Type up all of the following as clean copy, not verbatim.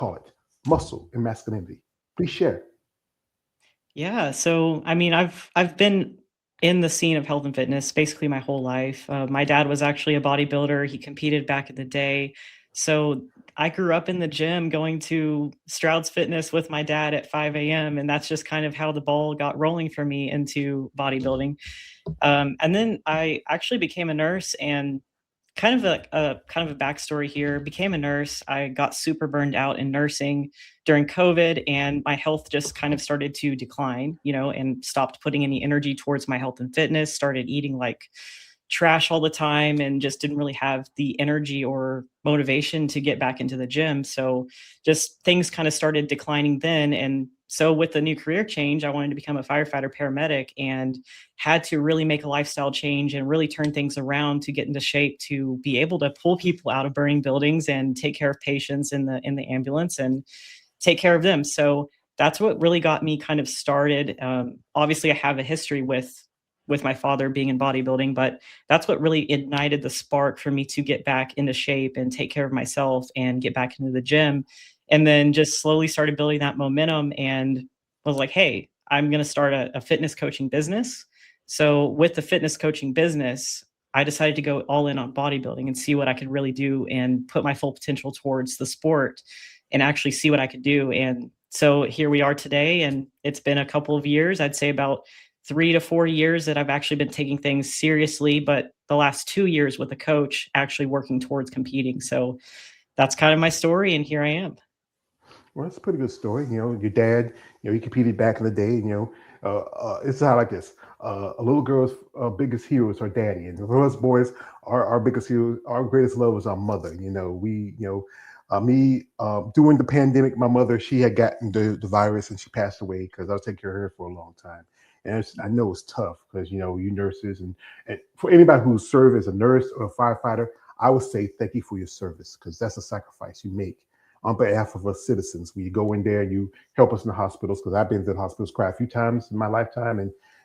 call it muscle and masculinity. Please share. Yeah, so I mean, I've been in the scene of health and fitness basically my whole life. My dad was actually a bodybuilder. He competed back in the day. So I grew up in the gym going to Stroud's Fitness with my dad at 5 a.m. And that's just kind of how the ball got rolling for me into bodybuilding. And then I actually became a nurse and kind of a backstory here. Became a nurse. I got super burned out in nursing during COVID, and my health just kind of started to decline, and stopped putting any energy towards my health and fitness. Started eating like trash all the time and just didn't really have the energy or motivation to get back into the gym. So just things kind of started declining then. And so with the new career change, I wanted to become a firefighter paramedic and had to really make a lifestyle change and really turn things around to get into shape to be able to pull people out of burning buildings and take care of patients in the ambulance and take care of them. So that's what really got me kind of started. Obviously, I have a history with my father being in bodybuilding, but that's what really ignited the spark for me to get back into shape and take care of myself and get back into the gym. And then just slowly started building that momentum and was like, hey, I'm going to start a fitness coaching business. So with the fitness coaching business, I decided to go all in on bodybuilding and see what I could really do and put my full potential towards the sport and actually see what I could do. And so here we are today. And it's been a couple of years, I'd say about 3 to 4 years that I've actually been taking things seriously, but the last 2 years with a coach actually working towards competing. So that's kind of my story. And here I am. Well, that's a pretty good story. Your dad, he competed back in the day. It's how like this. A little girl's biggest hero is her daddy, and for us boys, our biggest hero, our greatest love is our mother. Me during the pandemic, my mother, she had gotten the virus and she passed away because I was taking care of her for a long time. And I know it's tough because you nurses and for anybody who served as a nurse or a firefighter, I would say thank you for your service because that's a sacrifice you make on behalf of us citizens. When you go in there and you help us in the hospitals, because I've been to the hospitals quite a few times in my lifetime,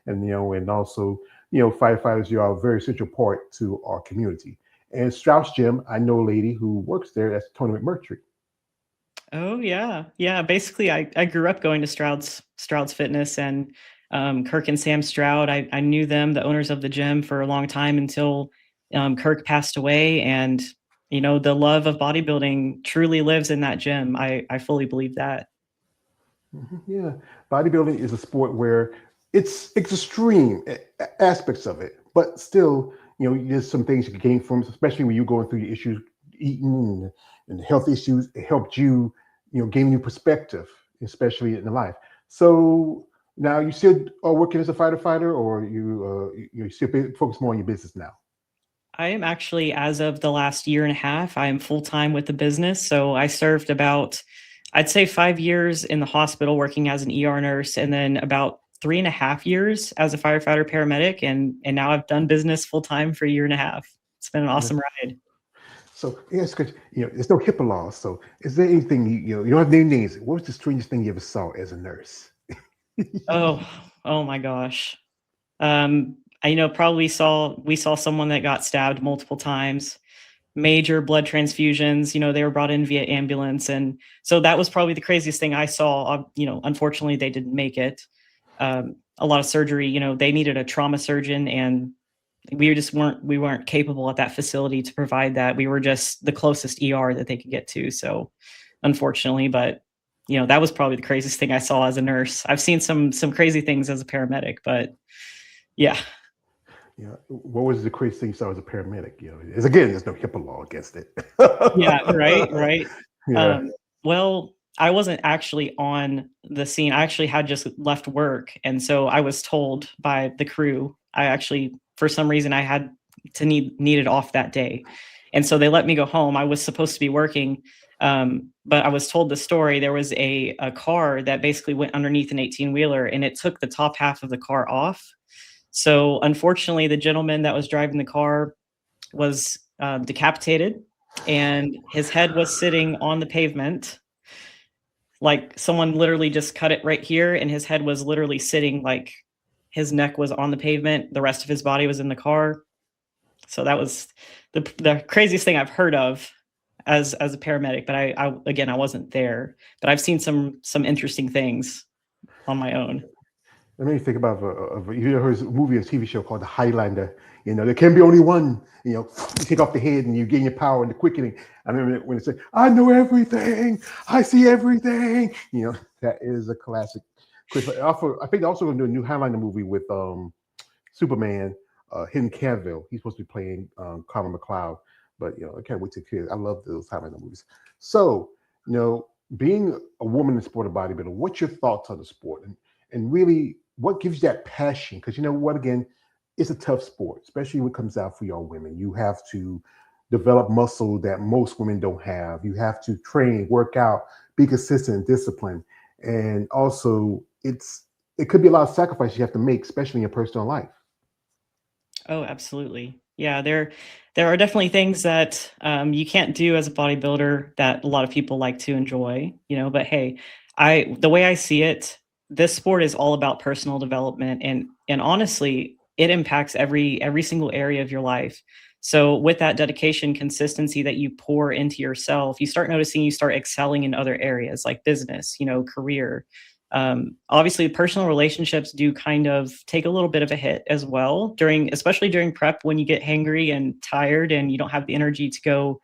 and also firefighters, you are a very central part to our community. And Strauss Gym, I know a lady who works there. That's Tony McMurtry. Oh yeah. Yeah. Basically I grew up going to Stroud's Fitness and Kirk and Sam Stroud. I knew them, the owners of the gym, for a long time until Kirk passed away. And the love of bodybuilding truly lives in that gym. I fully believe that. Yeah, bodybuilding is a sport where it's extreme aspects of it, but still, there's some things you can gain from it, especially when you're going through your issues, eating and health issues. It helped you, gain new perspective, especially in life. So now you still are working as a fighter, or you still focus more on your business now. I am actually, as of the last year and a half, I am full time with the business. So I served about, I'd say 5 years in the hospital working as an ER nurse, and then about 3.5 years as a firefighter paramedic. And now I've done business full time for a year and a half. It's been an awesome ride. So yes, because there's no HIPAA laws. So is there anything you don't have to name names? What was the strangest thing you ever saw as a nurse? Oh, oh my gosh. I probably we saw someone that got stabbed multiple times, major blood transfusions. They were brought in via ambulance, and so that was probably the craziest thing I saw. Unfortunately, they didn't make it. A lot of surgery. They needed a trauma surgeon, and we weren't capable at that facility to provide that. We were just the closest ER that they could get to. So, unfortunately, but that was probably the craziest thing I saw as a nurse. I've seen some crazy things as a paramedic, but yeah. What was the craziest thing you saw as a paramedic? Again, there's no HIPAA law against it. Yeah, right, right. Yeah. Well, I wasn't actually on the scene. I actually had just left work, and so I was told by the crew. I actually, for some reason, I had to needed off that day, and so they let me go home. I was supposed to be working, but I was told the story. There was a car that basically went underneath an 18-wheeler, and it took the top half of the car off. So unfortunately, the gentleman that was driving the car was decapitated, and his head was sitting on the pavement. Like someone literally just cut it right here, and his head was literally sitting, like his neck was on the pavement. The rest of his body was in the car. So that was the craziest thing I've heard of. as a paramedic, but I again, I wasn't there, but I've seen some interesting things on my own. That made me think about you ever heard a movie or TV show called The Highlander. There can be only one. You take off the head and you gain your power and the quickening. I remember when it said, "I know everything. I see everything." That is a classic. I think they're also going to do a new Highlander movie with Superman, Henry Cavill. He's supposed to be playing Connor McLeod. But I can't wait to hear. I love those Highlander movies. So, being a woman in the sport of bodybuilding, what's your thoughts on the sport, and really what gives you that passion? Because you know what, again, it's a tough sport, especially when it comes out for y'all women. You have to develop muscle that most women don't have. You have to train, work out, be consistent and disciplined, and also it could be a lot of sacrifices you have to make, especially in your personal life. Oh, absolutely. Yeah, there are definitely things that you can't do as a bodybuilder that a lot of people like to enjoy, But hey, I the way I see it, this sport is all about personal development, and honestly, it impacts every single area of your life. So with that dedication, consistency that you pour into yourself, you start noticing you start excelling in other areas like business, career. Obviously, personal relationships do kind of take a little bit of a hit as well especially during prep when you get hangry and tired and you don't have the energy to go,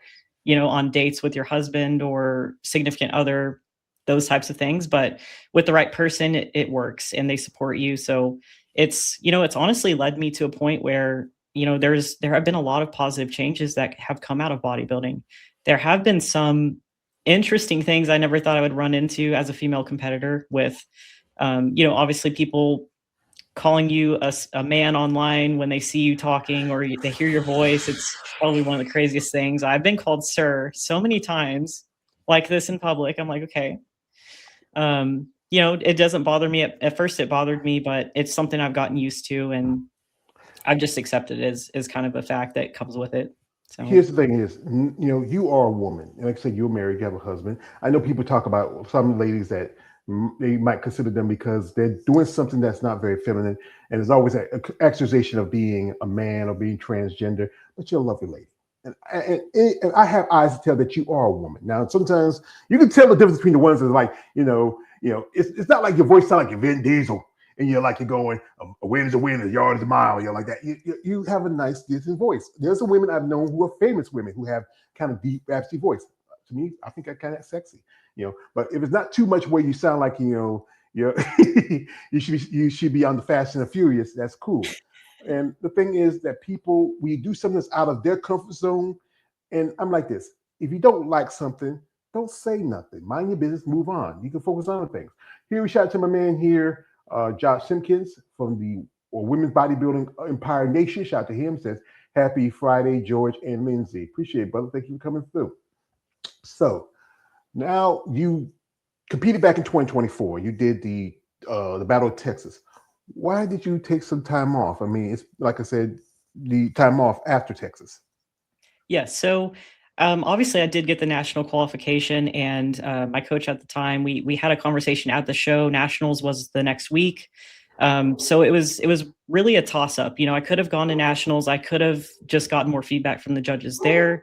on dates with your husband or significant other, those types of things. But with the right person, it works and they support you. So it's honestly led me to a point where, there have been a lot of positive changes that have come out of bodybuilding. There have been some interesting things I never thought I would run into as a female competitor with, obviously people calling you a man online when they see you talking or they hear your voice. It's probably one of the craziest things. I've been called sir so many times like this in public. I'm like, okay. It doesn't bother me. At first it bothered me, but it's something I've gotten used to and I've just accepted it as kind of a fact that comes with it. So Here's the thing: is you are a woman, and like I said, you're married, you have a husband. I know people talk about some ladies that they might consider them because they're doing something that's not very feminine, and there's always an accusation of being a man or being transgender. But you're a lovely lady, and I have eyes to tell that you are a woman. Now, sometimes you can tell the difference between the ones that are like, it's not like your voice sounds like your Vin Diesel, and you're going, a win is a win, a yard is a mile, like that. You have a nice, decent voice. There's some women I've known who are famous women who have kind of deep, raspy voice. To me, I think that kind of sexy, But if it's not too much where you sound like, you're you should be on the Fast and the Furious, that's cool. And the thing is that people, we do something that's out of their comfort zone. And I'm like this: if you don't like something, don't say nothing. Mind your business, move on. You can focus on other things. Here we shout out to my man here, Josh Simpkins from the Women's Bodybuilding Empire Nation. Shout out to him. Says, "Happy Friday, George and Lindsay." Appreciate it, brother. Thank you for coming through. So now you competed back in 2024. You did the Battle of Texas. Why did you take some time off? I mean, it's like I said, the time off after Texas. yeah, so obviously I did get the national qualification, and my coach at the time, we had a conversation at the show. Nationals was the next week, so it was really a toss up. I could have gone to nationals. I could have just gotten more feedback from the judges there,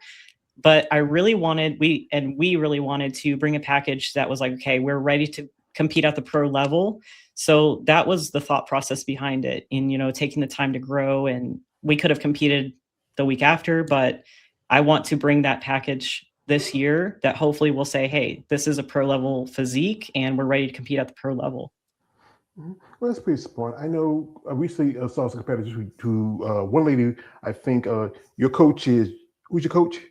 but I really wanted we really wanted to bring a package that was like, okay, we're ready to compete at the pro level. So that was the thought process behind it, in taking the time to grow. And we could have competed the week after, but I want to bring that package this year that hopefully will say, hey, this is a pro level physique and we're ready to compete at the pro level. Mhm. Well, that's pretty smart. I know I recently saw some competitors who one lady, I think your coach is, who's your coach?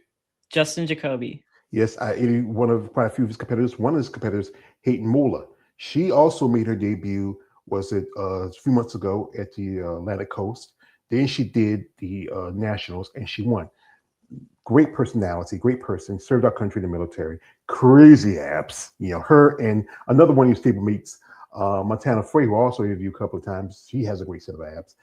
Justin Jacoby. Yes, I interviewed one of quite a few of his competitors. One of his competitors, Hayden Mola. She also made her debut, was it a few months ago at the Atlantic Coast. Then she did the Nationals and she won. Great personality, great person, served our country in the military, crazy abs. Her and another one of your stable mates, Montana Frey, who I also interviewed a couple of times. She has a great set of abs.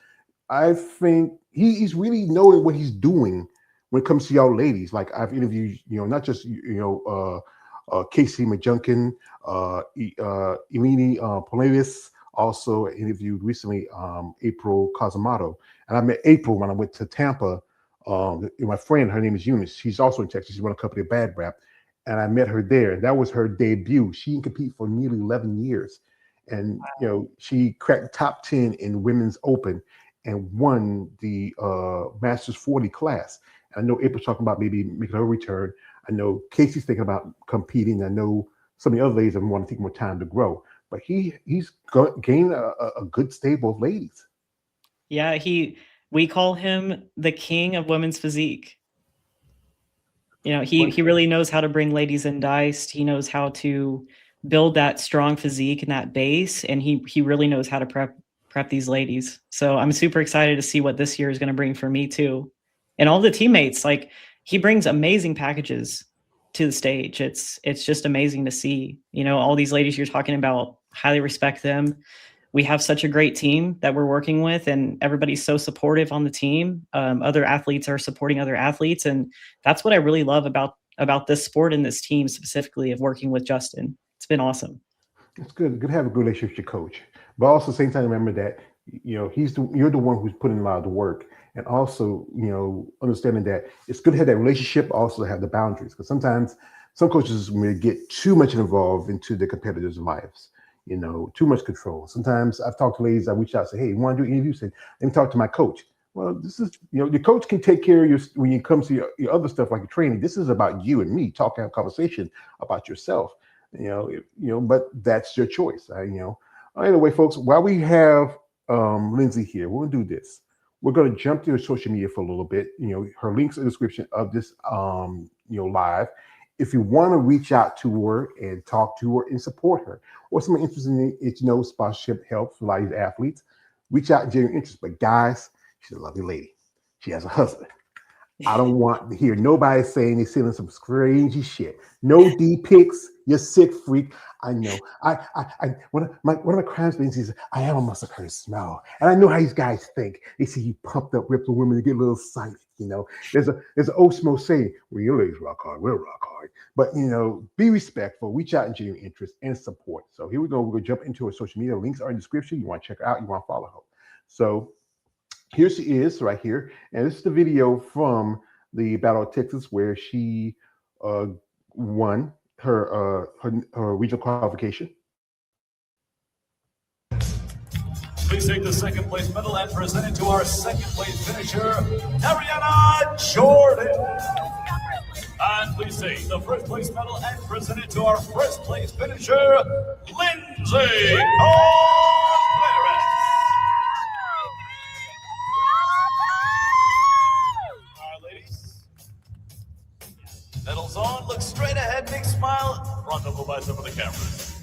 I think he's really knowing what he's doing when it comes to y'all ladies. Like I've interviewed, not just Casey McJunkin, Eleni Politis. Also interviewed recently April Cosamato, and I met April when I went to Tampa My friend, her name is Eunice. She's also in Texas. She won a couple of bad rap, and I met her there. That was her debut. She didn't compete for nearly 11 years, and she cracked top 10 in women's open and won the Masters 40 class. I know April's talking about maybe making her return. I know Casey's thinking about competing. I know some of the other ladies have want to take more time to grow, but he's gained a good stable of ladies. Yeah, we call him the king of women's physique. He really knows how to bring ladies in diced. He knows how to build that strong physique and that base, and he really knows how to prep these ladies. So I'm super excited to see what this year is going to bring for me too, and all the teammates. Like, he brings amazing packages to the stage. It's just amazing to see. All these ladies you're talking about. Highly respect them. We have such a great team that we're working with, and everybody's so supportive on the team. Other athletes are supporting other athletes, and that's what I really love about this sport and this team specifically of working with Justin. It's been awesome. It's good. Good to have a good relationship with your coach, but also at the same time remember that you're the one who's putting a lot of the work, and also understanding that it's good to have that relationship, also to have the boundaries, because sometimes some coaches may get too much involved into the competitors' lives. Too much control. Sometimes I've talked to ladies. I reach out and say, "Hey, you want to do interviews?" Say, "Let me talk to my coach." Well, this is your coach can take care of your when it comes to your other stuff like your training. This is about you and me talking, have a conversation about yourself. But that's your choice. Anyway, folks, while we have Lindsey here, we're gonna do this. We're gonna jump to her social media for a little bit. Her links in the description of this live. If you want to reach out to her and talk to her and support her, or someone interested in it, sponsorship help for a lot of these athletes, reach out and generate interest. But guys, she's a lovely lady. She has a husband. I don't want to hear nobody saying they're selling some crazy shit. No D pics, you sick freak. I know. One of my crimes is I have a muscle curse smell, and I know how these guys think. They see you pumped up, ripped the women to get a little excited. There's an old Smo saying, "When your legs rock hard, we'll rock hard." But be respectful. Reach out and genuine interest and support. So here we go. We're gonna jump into her social media. Links are in the description. You want to check her out. You want to follow her. So here she is right here, and this is the video from the Battle of Texas where she won her regional qualification. Please take the second place medal and present it to our second place finisher, Ariana Jordan. And please take the first place medal and present it to our first place finisher, Lindsey Contreras. Medals on, look straight ahead, big smile. Brought up by some of the cameras.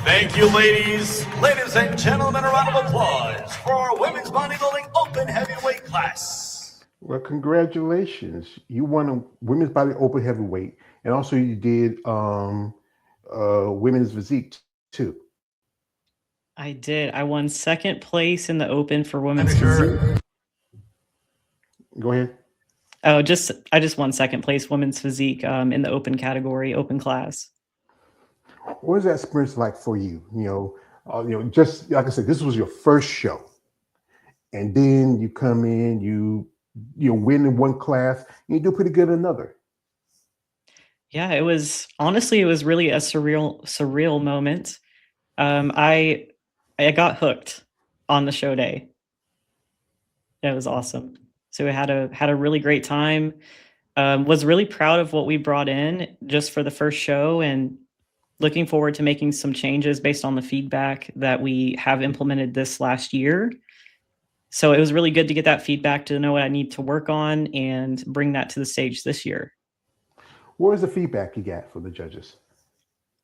Thank you, ladies. Ladies and gentlemen, a round of applause for our women's bodybuilding open heavyweight class. Well, congratulations. You won a women's body open heavyweight, and also you did women's physique too. I did. I won second place in the open for women's physique. Go ahead. Oh, I just won second place women's physique in the open category, open class. What was that experience like for you? Just like I said, this was your first show, and then you come in, you win in one class, and you do pretty good in another. Yeah, it was really a surreal moment. I got hooked on the show day. It was awesome. So we had a really great time. Was really proud of what we brought in just for the first show, and looking forward to making some changes based on the feedback that we have implemented this last year. So it was really good to get that feedback to know what I need to work on and bring that to the stage this year. What was the feedback you got from the judges?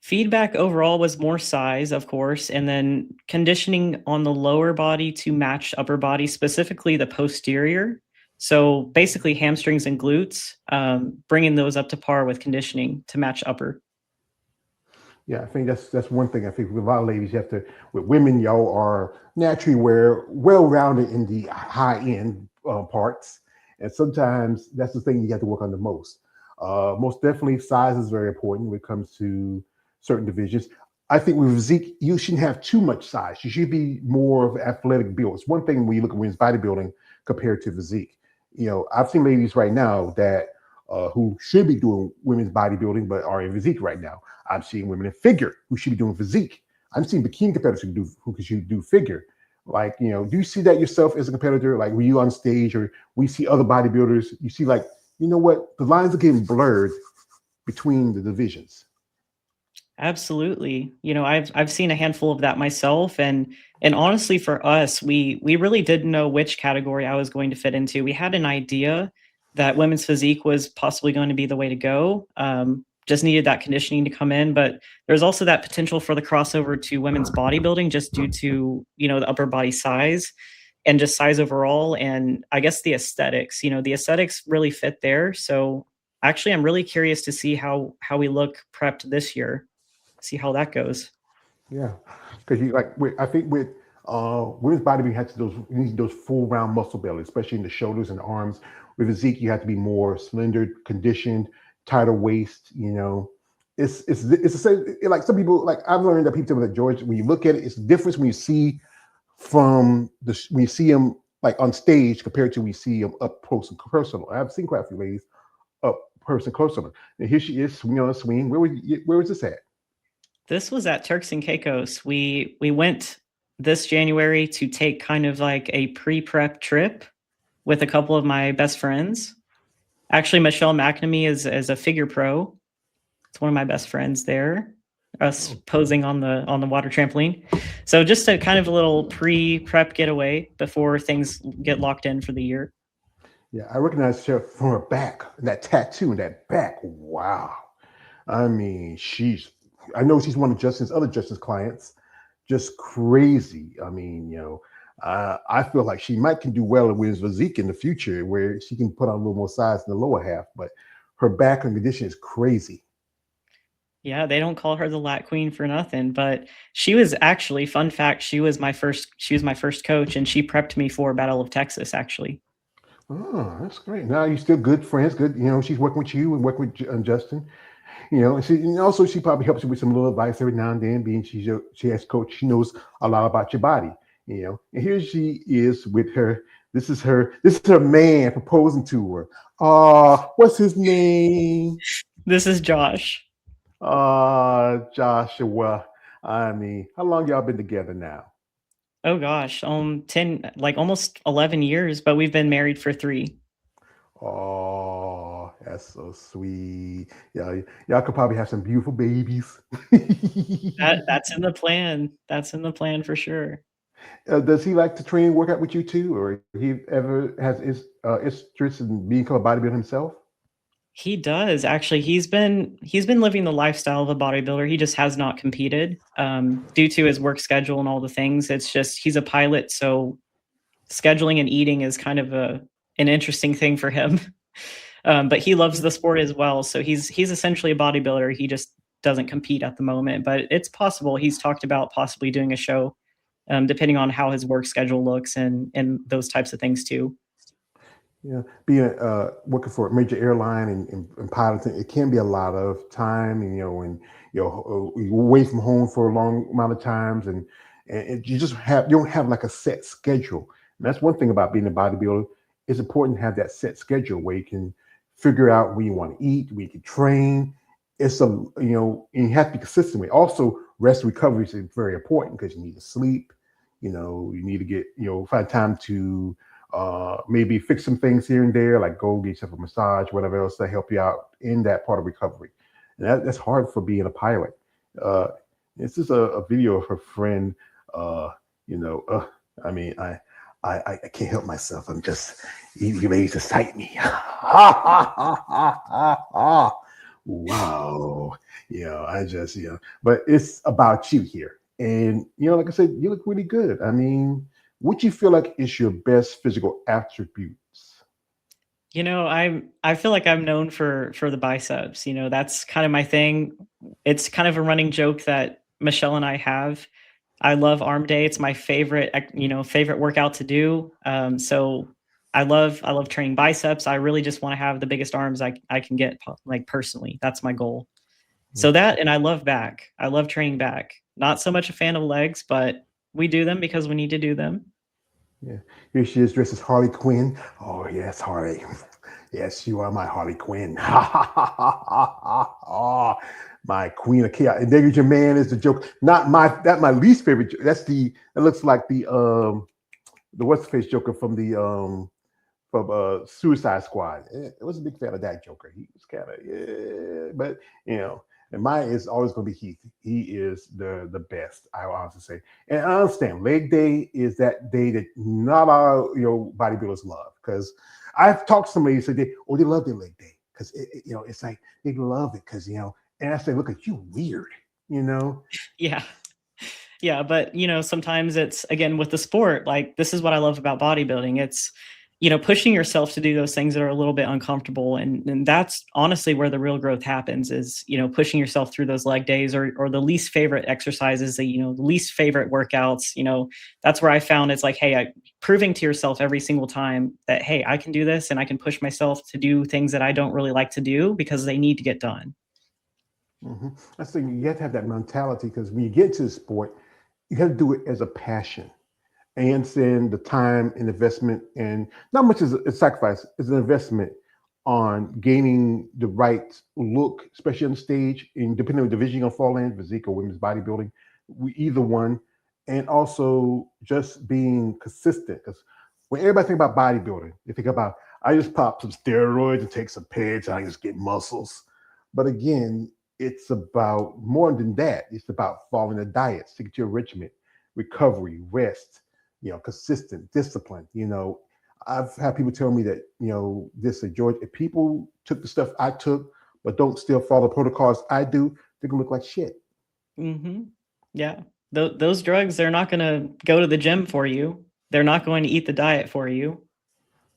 Feedback overall was more size, of course, and then conditioning on the lower body to match upper body, specifically the posterior. So basically hamstrings and glutes, bringing those up to par with conditioning to match upper. Yeah, I think that's one thing. I think with a lot of ladies, you have to. With women, y'all are naturally well-rounded in the high-end parts, and sometimes that's the thing you have to work on the most. Most definitely, size is very important when it comes to certain divisions. I think with physique, you shouldn't have too much size. You should be more of athletic build. It's one thing when you look at women's bodybuilding compared to physique. I've seen ladies right now that who should be doing women's bodybuilding but are in physique right now. I'm seeing women in figure who should be doing physique. I'm seeing bikini competitors who should do figure. Like, do you see that yourself as a competitor? Like, when you on stage or we see other bodybuilders, you see like, you know what, the lines are getting blurred between the divisions. Absolutely. I've seen a handful of that myself, and honestly for us, we really didn't know which category I was going to fit into. We had an idea that women's physique was possibly going to be the way to go. Just needed that conditioning to come in, but there's also that potential for the crossover to women's bodybuilding just due to, the upper body size and just size overall, and I guess the aesthetics. The aesthetics really fit there. So actually I'm really curious to see how we look prepped this year. See how that goes. Yeah, because I think with women's bodybuilding has you need those full round muscle bellies, especially in the shoulders and arms. With physique, you have to be more slender, conditioned, tighter waist. It's the same. Like some people, like I've learned that people tell me that, George, when you look at it, it's the difference when you see when you see them like on stage compared to when you see them up close and personal. I've seen quite a few ladies up close and personal. And here she is swinging on a swing. Where was this at? This was at Turks and Caicos. We went this January to take kind of like a pre-prep trip with a couple of my best friends. Actually, Michelle McNamee is a figure pro. It's one of my best friends there. Us posing on the water trampoline. So just a kind of a little pre-prep getaway before things get locked in for the year. Yeah, I recognize her from her back, that tattoo in that back. Wow. I mean, I know she's one of other Justin's clients. Just crazy. I mean, I feel like she can do well in women's physique in the future, where she can put on a little more size in the lower half. But her back and condition is crazy. Yeah, they don't call her the lat queen for nothing. But she was actually, fun fact, she was my first coach, and she prepped me for Battle of Texas, actually. Oh, that's great. Now you're still good friends. Good. She's working with you and working with Justin. And also she probably helps you with some little advice every now and then, being she has coach, she knows a lot about your body, and here she is with this is her man proposing to her. What's his name? This is Josh. Joshua. I mean, how long y'all been together now? Oh gosh, 10, like almost 11 years, but we've been married for 3. Oh, that's so sweet. Yeah, y'all could probably have some beautiful babies. That's in the plan. That's in the plan for sure. Does he like to train and work out with you too, or he ever has interest in becoming a bodybuilder himself? He does actually. He's been living the lifestyle of a bodybuilder. He just has not competed due to his work schedule and all the things. It's just he's a pilot, so scheduling and eating is kind of an interesting thing for him. But he loves the sport as well. So he's essentially a bodybuilder. He just doesn't compete at the moment, but it's possible. He's talked about possibly doing a show, depending on how his work schedule looks and those types of things too. Yeah, being working for a major airline and piloting, it can be a lot of time, and you're away from home for a long amount of times, and you don't have like a set schedule. And that's one thing about being a bodybuilder. It's important to have that set schedule where you can figure out when you want to eat, when you can train. And you have to be consistent with it. Also, rest and recovery is very important because you need to sleep. You need to get find time to maybe fix some things here and there, like go get yourself a massage, whatever else to help you out in that part of recovery. And that's hard for being a pilot. This is a video of her friend. I mean, I can't help myself. I'm just, you ready to cite me. Wow. But it's about you here. And, like I said, you look really good. I mean, what do you feel like is your best physical attributes? I feel like I'm known for the biceps. That's kind of my thing. It's kind of a running joke that Michelle and I have. I love arm day. It's my favorite workout to do. So I love training biceps. I really just want to have the biggest arms I can get, like personally. That's my goal. So that, and I love back. I love training back. Not so much a fan of legs, but we do them because we need to do them. Yeah. Here she is dressed as Harley Quinn. Oh, yes, Harley. Yes, you are my Harley Quinn. Ha ha ha ha ha ha. My queen of chaos. And there your man is the joke. Not my least favorite. That's that looks like the what's the face Joker from Suicide Squad. I wasn't a big fan of that Joker. He was kind of but you know, and mine is always going to be Heath. He is the best. I will honestly say, and I understand leg day is that day that not all bodybuilders love because I've talked to somebody who said they love their leg day because it's like they love it because and I say look at you weird. Yeah. Yeah, but sometimes it's again with the sport, like this is what I love about bodybuilding. It's pushing yourself to do those things that are a little bit uncomfortable, and that's honestly where the real growth happens is pushing yourself through those leg days or the least favorite exercises, the least favorite workouts. That's where I found it's like, hey, proving to yourself every single time that hey, I can do this and I can push myself to do things that I don't really like to do because they need to get done. Mm-hmm. I think you have to have that mentality because when you get into the sport, you have to do it as a passion. And then the time and investment, and not much as a sacrifice, it's an investment on gaining the right look, especially on the stage, and depending on the division you're gonna fall in, physique or women's bodybuilding, either one, and also just being consistent. Because when everybody think about bodybuilding, they think about I just pop some steroids and take some pills and I just get muscles. But again, it's about more than that. It's about following a diet, sticking to your regimen, recovery, rest, consistent discipline. I've had people tell me that, this George, if people took the stuff I took, but don't still follow protocols I do, they're gonna look like shit. Mm-hmm. Yeah. Those drugs, they're not going to go to the gym for you. They're not going to eat the diet for you.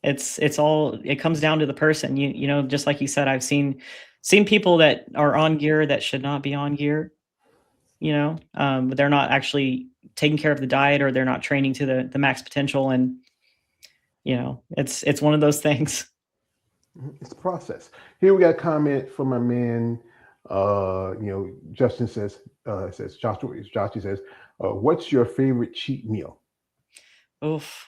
It comes down to the person. Just like you said, I've seen people that are on gear that should not be on gear. But they're not actually taking care of the diet or they're not training to the max potential. And, it's one of those things. It's a process. Here we got a comment from my man. Justin says, Joshua says, what's your favorite cheat meal? Oof.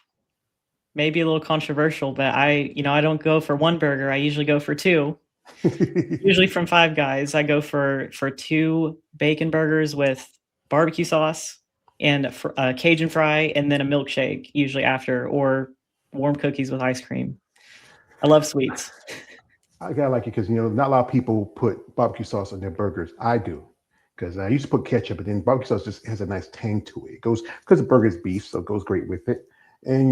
Maybe a little controversial, but I don't go for one burger. I usually go for two. Usually from Five Guys, I go for 2 bacon burgers with barbecue sauce and a Cajun fry, and then a milkshake usually after, or warm cookies with ice cream. I love sweets. I gotta like it because not a lot of people put barbecue sauce on their burgers. I do because I used to put ketchup, but then barbecue sauce just has a nice tang to it. It goes because the burger is beef, so it goes great with it. And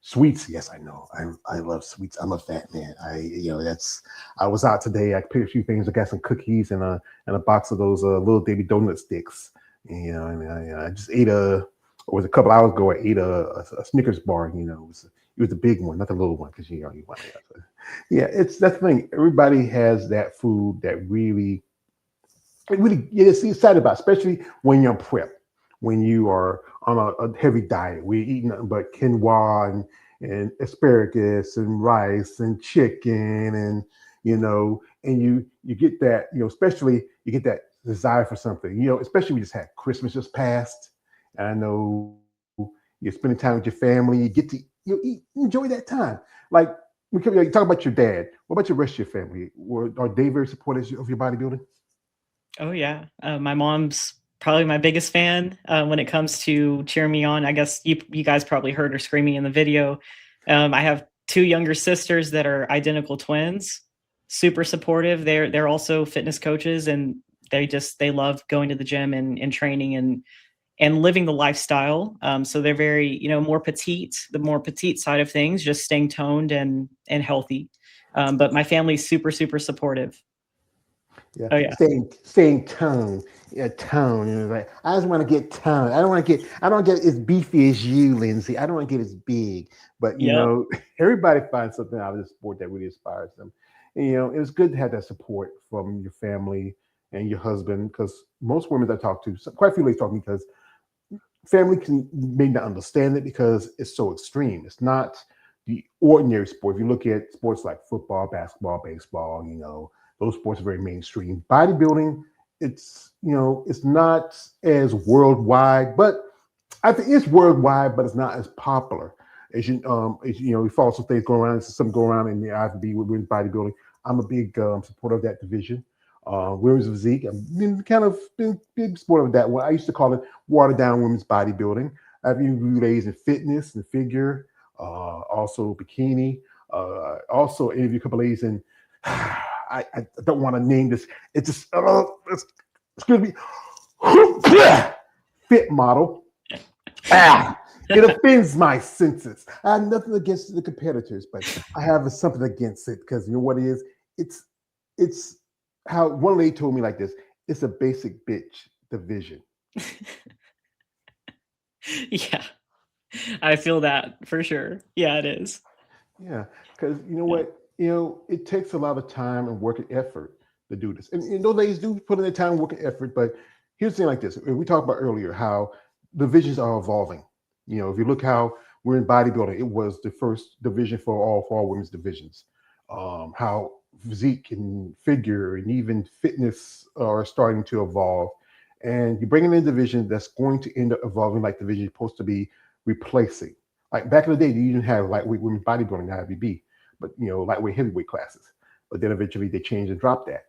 sweets, yes, I know. I love sweets. I'm a fat man. I was out today. I picked a few things. I got some cookies and a box of those little Davy donut sticks. And I just ate it was a couple hours ago. I ate a Snickers bar. It was the big one, not the little one, because you want it. Yeah, that's the thing. Everybody has that food that really gets excited about, especially when you're prep, when you are on a heavy diet. We eat nothing but quinoa and asparagus and rice and chicken and and you get that, especially you get that desire for something, especially we just had Christmas just passed. And I know you're spending time with your family, you get to enjoy that time. Like you talk about your dad. What about your rest of your family? Are they very supportive of your bodybuilding? Oh yeah. My mom's probably my biggest fan when it comes to cheering me on. I guess you guys probably heard her screaming in the video. I have 2 younger sisters that are identical twins, super supportive. They're also fitness coaches, and they love going to the gym and training and living the lifestyle. So they're very, more petite, the more petite side of things, just staying toned and healthy. But my family's super, super supportive. Yeah, Oh yeah. staying toned. Yeah, tone. Like I just want to get toned. I don't get as beefy as you, Lindsey. I don't want to get as big. But Yep. everybody finds something out of the sport that really inspires them. And it was good to have that support from your family and your husband, because most women I talk to, quite a few ladies talk to me because family may not understand it because it's so extreme. It's not the ordinary sport. If you look at sports like football, basketball, baseball, Those sports are very mainstream. Bodybuilding, it's not as worldwide, but I think it's worldwide, but it's not as popular we follow some things going around. Some go around in the IFB with women's bodybuilding. I'm a big supporter of that division. Women's physique, I've been big supporter of that one. I used to call it watered down women's bodybuilding. I've even relays in fitness and figure, also bikini, also interviewed a couple ladies in. I don't want to name this. It's just excuse me, fit model. It offends my senses. I have nothing against the competitors, but I have something against it because you know what it is? It's how one lady told me like this. It's a basic bitch division. Yeah, I feel that for sure. Yeah, it is. Yeah, because you know what? It takes a lot of time and work and effort to do this. And those ladies do put in their time, work and effort. But here's the thing like this. We talked about earlier how divisions are evolving. If you look how we're in bodybuilding, it was the first division for all women's divisions. How physique and figure and even fitness are starting to evolve. And you bring in a division that's going to end up evolving like the division you're supposed to be replacing. Like back in the day, you didn't have lightweight women's bodybuilding, IFBB, but lightweight heavyweight classes. But then eventually they changed and dropped that.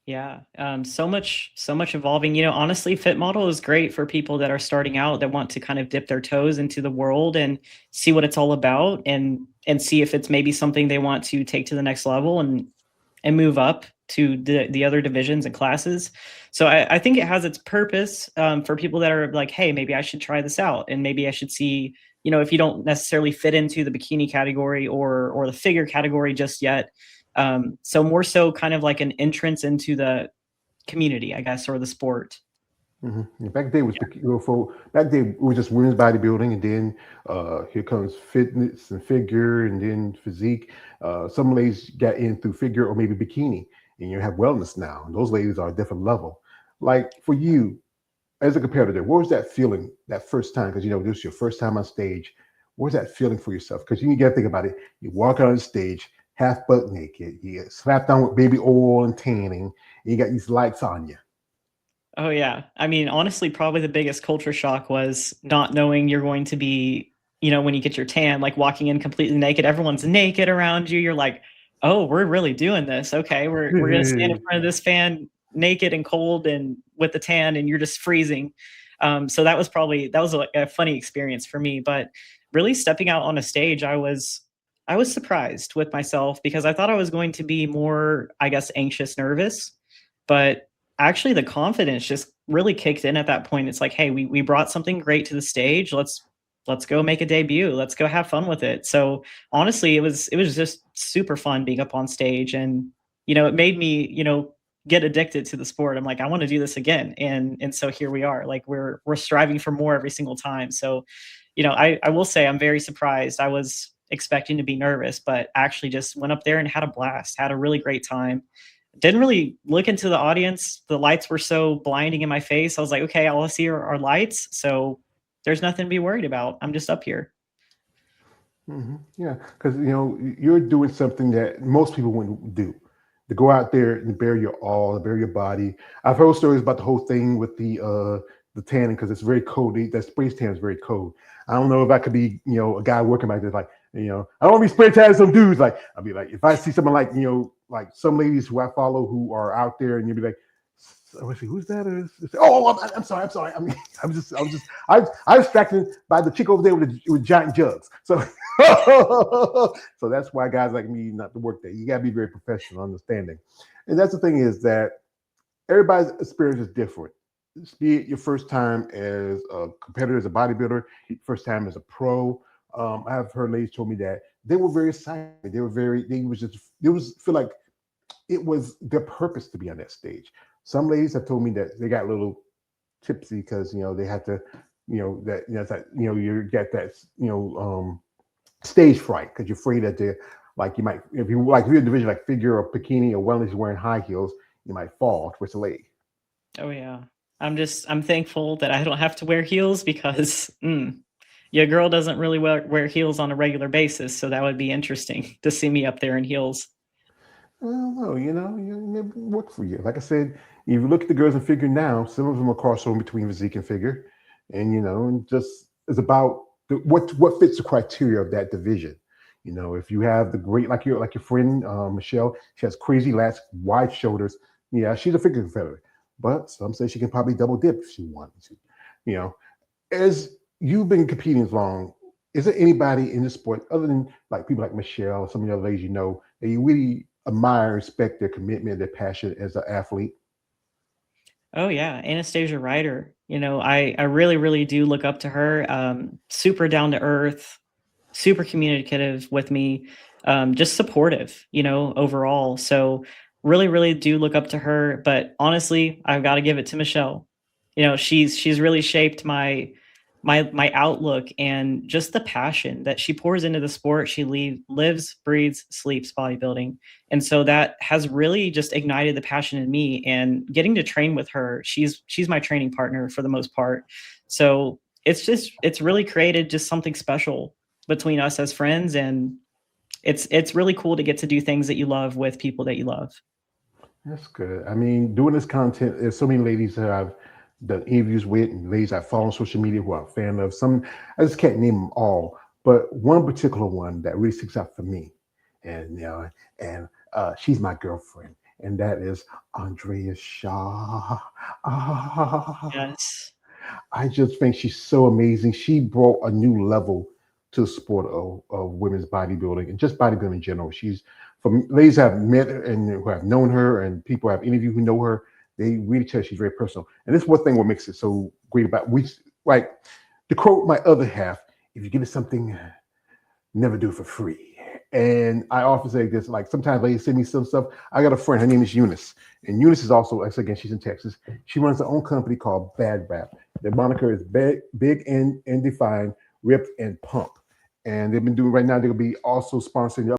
Yeah, so much evolving. Honestly, Fit Model is great for people that are starting out that want to kind of dip their toes into the world and see what it's all about, and see if it's maybe something they want to take to the next level and move up to the other divisions and classes. So I think it has its purpose for people that are like, hey, maybe I should try this out, and maybe I should see, if you don't necessarily fit into the bikini category or the figure category just yet. So more so kind of like an entrance into the community, I guess, or the sport. Mm-hmm. Back then it was just women's bodybuilding, and then here comes fitness and figure, and then physique. Some ladies got in through figure or maybe bikini, and you have wellness now, and those ladies are a different level. Like for you as a competitor, what was that feeling that first time? Because this is your first time on stage. What was that feeling for yourself? Because you got to think about it. You walk out on stage half butt naked, you get slapped on with baby oil and tanning, and you got these lights on you. Oh yeah. I mean, honestly, probably the biggest culture shock was not knowing you're going to be, when you get your tan, like walking in completely naked, everyone's naked around you. You're like, oh, we're really doing this. Okay. We're going to stand in front of this fan naked and cold and with the tan, and you're just freezing. So that was a funny experience for me, but really stepping out on a stage, I was surprised with myself because I thought I was going to be more, I guess, anxious, nervous, but actually the confidence just really kicked in at that point. It's like, hey, we brought something great to the stage. Let's go make a debut. Let's go have fun with it. So honestly, it was just super fun being up on stage, and it made me get addicted to the sport. I'm like, I want to do this again, and so here we are. Like we're striving for more every single time. So I will say I'm very surprised. I was expecting to be nervous, but actually just went up there and had a blast, had a really great time. Didn't really look into the audience. The lights were so blinding in my face. I was like, okay, all I see are lights. So there's nothing to be worried about. I'm just up here. Mm-hmm. Yeah, because you're doing something that most people wouldn't do. To go out there and bare your all, bare your body. I've heard stories about the whole thing with the tanning because it's very cold. That spray tan is very cold. I don't know if I could be a guy working like this, like I don't want to be spray tanning some dudes. Like I'll be like, if I see someone like like some ladies who I follow who are out there, and you'll be like, who's that? I'm sorry. I mean, I was distracted by the chick over there with giant jugs. So so that's why guys like me not to work there. You gotta be very professional, understanding. And that's the thing is that everybody's experience is different. Be it your first time as a competitor, as a bodybuilder, first time as a pro. I've heard ladies told me that they were very excited. They feel like it was their purpose to be on that stage. Some ladies have told me that they got a little tipsy because they had to, it's like you get that stage fright because you're afraid that they're like you might if you're in a division like figure or bikini or wellness wearing high heels, you might fall, twist a leg. Oh yeah. I'm thankful that I don't have to wear heels because your girl doesn't really wear heels on a regular basis. So that would be interesting to see me up there in heels. I don't know, maybe work for you. Like I said, if you look at the girls in figure now, some of them are crossover between physique and figure, and and just it's about what fits the criteria of that division. If you have the great like your friend Michelle, she has crazy lats, wide shoulders. Yeah, she's a figure competitor, but some say she can probably double dip if she wanted to. You know, as you've been competing as long, is there anybody in the sport other than like people like Michelle or some of the other ladies that you really admire, respect their commitment, their passion as an athlete? Oh yeah, Anastasia Ryder. I really, really do look up to her. Super down to earth, super communicative with me, just supportive, overall. So really, really do look up to her. But honestly, I've got to give it to Michelle. She's really shaped my outlook and just the passion that she pours into the sport. She lives, breathes, sleeps bodybuilding. And so that has really just ignited the passion in me, and getting to train with her. She's my training partner for the most part. So it's really created just something special between us as friends, and it's really cool to get to do things that you love with people that you love. That's good. I mean, doing this content, there's so many ladies that I've done interviews with and ladies I follow on social media who I'm a fan of. Some, I just can't name them all, but one particular one that really sticks out for me, and she's my girlfriend, and that is Andrea Shaw. Ah, Yes. I just think she's so amazing. She brought a new level to the sport of women's bodybuilding and just bodybuilding in general. She's from ladies that have met her and who have known her and people who have interviewed who know her, they really tell she's very personal. And this is one thing what makes it so great about we like to quote my other half, if you give it something, never do it for free. And I often say this, like sometimes ladies send me some stuff. I got a friend, her name is Eunice. And Eunice is also, again, she's in Texas. She runs her own company called Bad Rap. Their moniker is big and defined, ripped and pump. And they've been doing right now, they'll be also sponsoring